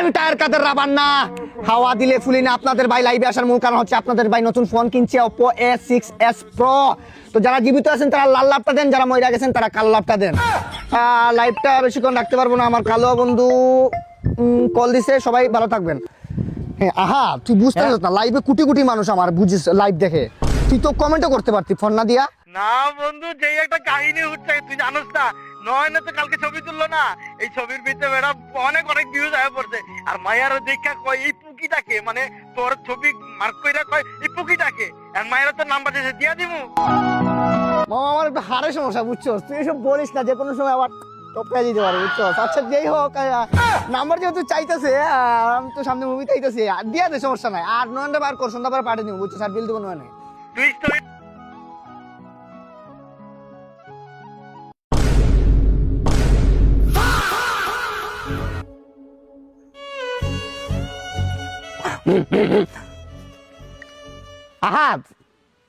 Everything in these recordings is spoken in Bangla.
আমি টায়ার কাদের রাবার না, হাওয়া দিলে ফুলি না। আপনাদের ভাই লাইভে আসার মূল কারণ হচ্ছে আপনাদের ভাই নতুন ফোন কিনছে Oppo A6s Pro। তো যারা জীবিত আছেন তারা লাল লাভটা দেন, যারা মরে গেছেন তারা কালো লাভটা দেন। লাইভটা বেশিক্ষণ রাখতে পারবো না, আমার কালো বন্ধু কল দিছে। সবাই ভালো থাকবেন। হ্যাঁ আহা, তুই বুঝতে পারছিস না, লাইভে কোটি কোটি মানুষ আমার বুঝিস লাইভ দেখে, তুই তো কমেন্টও করতে পারতি ফোন না দিয়া। না বন্ধু, যেই একটা কাহিনী হচ্ছে তুই জানোস না, নয়নে তো কালকে ছবি তুললো না, এই ছবির ভিতরে বেড়া অনেক অনেক ভিউজ আয়া পড়ছে। আর মায়ারও দেখা কয় এই পুকিটাকে, মানে তোর ছবি মার্ক কইরা কয় এই পুকিটাকে, আর মায়েরা তোর নাম্বার দিয়েছে, দিয়া দিমু। মামা আমার একটু হাড়ের সমস্যা বুঝছো, তুই এসব বলিস না, যে কোনো সময় আবার টপকা দিতে পারো বুঝছো। আচ্ছা যেই হোক, নাম্বার যেহেতু চাইতেছে, আমি তো সামনে মুভি চাইতেছি, দিয়া দে, সমস্যা নাই। আর নয়নটা বার কর, সন্ধ্যা পরে পাঠিয়ে দিব বুঝছো, স্যার বিল দেবো নয়নে। তুই স্টোরি আহা,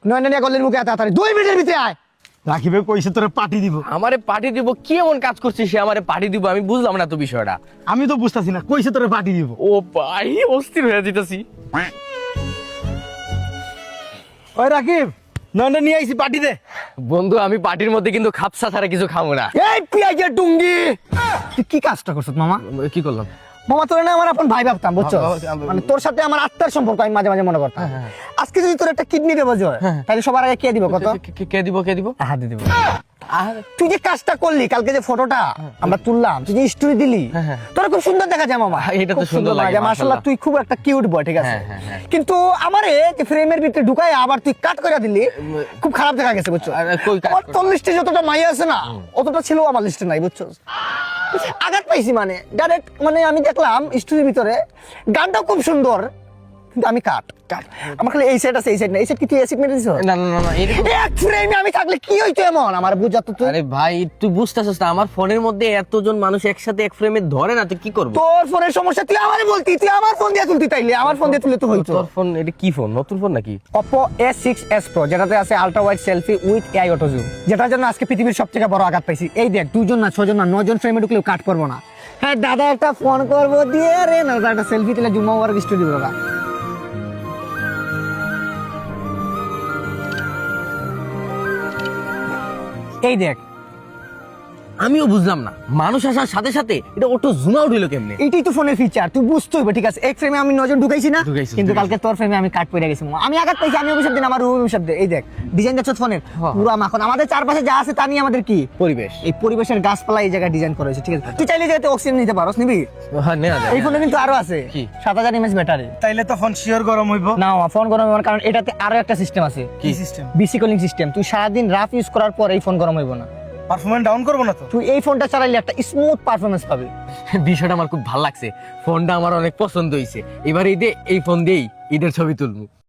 নয়নে নিয়ে গলের মুখে তাড়াতাড়ি 2 মিনিটের ভিতরে আয়। রাকিবে কইছে তোরে পার্টি দিব। আমারে পার্টি দিব? কি এমন কাজ করছিস সে আমারে পার্টি দিব? আমি বুঝলাম না তো বিষয়টা। আমি তো বুঝতাছি না, কইছে তোরে পার্টি দিব। ও ভাই, অস্থির হয়ে যেতেছি। ওই রাকিব, নয়নে নিয়ে আইছি পার্টি দে। বন্ধু, আমি পার্টির মধ্যে কিন্তু খাপসা ছাড়া কিছু খাবো না। এই পেঁয়াজের ডুঙ্গি, তুই কি কাজটা করছিস মামা? কি করলাম? মামা তোর না আমার আপন ভাই ভাবতাম বুঝছো, মানে তোর সাথে আমার আত্মার সম্পর্ক আমি মাঝে মাঝে মনে করতাম। আজকে যদি তোর একটা কিডনি দেবো জয়, তাহলে সবার আগে কে দিব কত? কে দিব? হাত দিব। তুই যে কাজটা করলি, কালকে যে ফটোটা আমরা তুললাম, তুই যে স্টোরি দিলি, তোর খুব সুন্দর দেখা যায় মামা। এটা তো সুন্দর লাগে মাশাআল্লাহ, তুই খুব একটা কিউট বয়, ঠিক আছে। কিন্তু আমারে যে ফ্রেমের ভিতরে ঢুকায় আবার তুই কাট করে দিলি, খুব খারাপ দেখা গেছে বুঝছো। আমার তোর লিস্টে যতটা মাইয়া আছে না, অতটা ছিল আমার লিস্টে নাই বুঝছো। আঘাত পাইছি, মানে ডাইরেক্ট, মানে আমি দেখলাম স্টোরির ভিতরে গানটাও খুব সুন্দর, কিন্তু আমি কাট আমার খালি এই সাইড আছে, এই সাইড না। এই সাইড কি তুই এসিড মেরে দিছিস? না না না, এক ফ্রেমে আমি থাকলে কি হইতো এমন, আমার বুঝা তো তুই। আরে ভাই, তুই বুঝতেছিস না, আমার ফোনের মধ্যে এতজন মানুষ একসাথে এক ফ্রেমে ধরে না, তুই কি করবি? তোর ফোনের সমস্যা তুই আমারে বলতি, তুই আমার ফোন দিয়ে তুলতি, তাইলে আমার ফোন দিয়ে তুললে তো হইতো। তোর ফোন এটা কি ফোন? নতুন ফোন নাকি? Oppo A6s Pro, যেটাতে আছে ultra wide selfie with AI auto zoom, যেটার জন্য আজকে পৃথিবীর সবথেকে বড় আঘাত পাইছি। এই দেখ, 2 জন না 6 জন না 9 জন ফ্রেমে ঢুকলেও কাট করবো না। হ্যাঁ দাদা, একটা ফোন করবো দিয়ে রে না, একটা সেলফি তুলে জুম ওভার স্টুডিও দিব। এই দেখ, আমিও বুঝলাম না, মানুষ আসার সাথে সাথে এটা অটো জুম আউট হইলো কেমনে? এইটাই তো ফোনের ফিচার, তুই বুঝতে হবে ঠিক আছে। এক ফ্রেমে আমি 9 জন ঢুকাইছি না, ঢুকাইছিস, কিন্তু ঢুকাইছিস। কালকে তোর ফ্রেমে আমি কাট পড়ে গেছি। আমি আঘাত পাইছি, আমি অভিশাপ দিন, আমার অভিশাপ দে। এই দেখ ডিজাইন দেখছ ফোনের, পুরো মাখন। আমাদের চারপাশে যা আছে তা নিয়ে আমাদের কি পরিবেশ, এই পরিবেশের গাছপালা এই জায়গায় ডিজাইন করা হয়েছে, ঠিক আছে। তুই চাইলে যেতে অক্সিজেন নিতে পারোস, নিবি? হ্যাঁ নেওয়া যায়। এই ফোনে কিন্তু আরো আছে কি? 7000 mAh ব্যাটারি। তাইলে তো ফোন শিওর গরম হইব। না ফোন গরম হওয়ার কারণ এটাতে আরো একটা সিস্টেম আছে। কি সিস্টেম? BC cooling system. তুই সারাদিন রাফ ইউজ করার পর এই ফোন গরম হইব না। পারফরম্যান্স ডাউন করব না তো? তুই এই ফোনটা চালাইলে একটা স্মুথ পারফরমেন্স পাবি। বিষয়টা আমার খুব ভালো লাগছে, ফোনটা আমার অনেক পছন্দ হয়েছে। এবার ঈদে এই ফোন দিয়েই ঈদের ছবি তুলবো।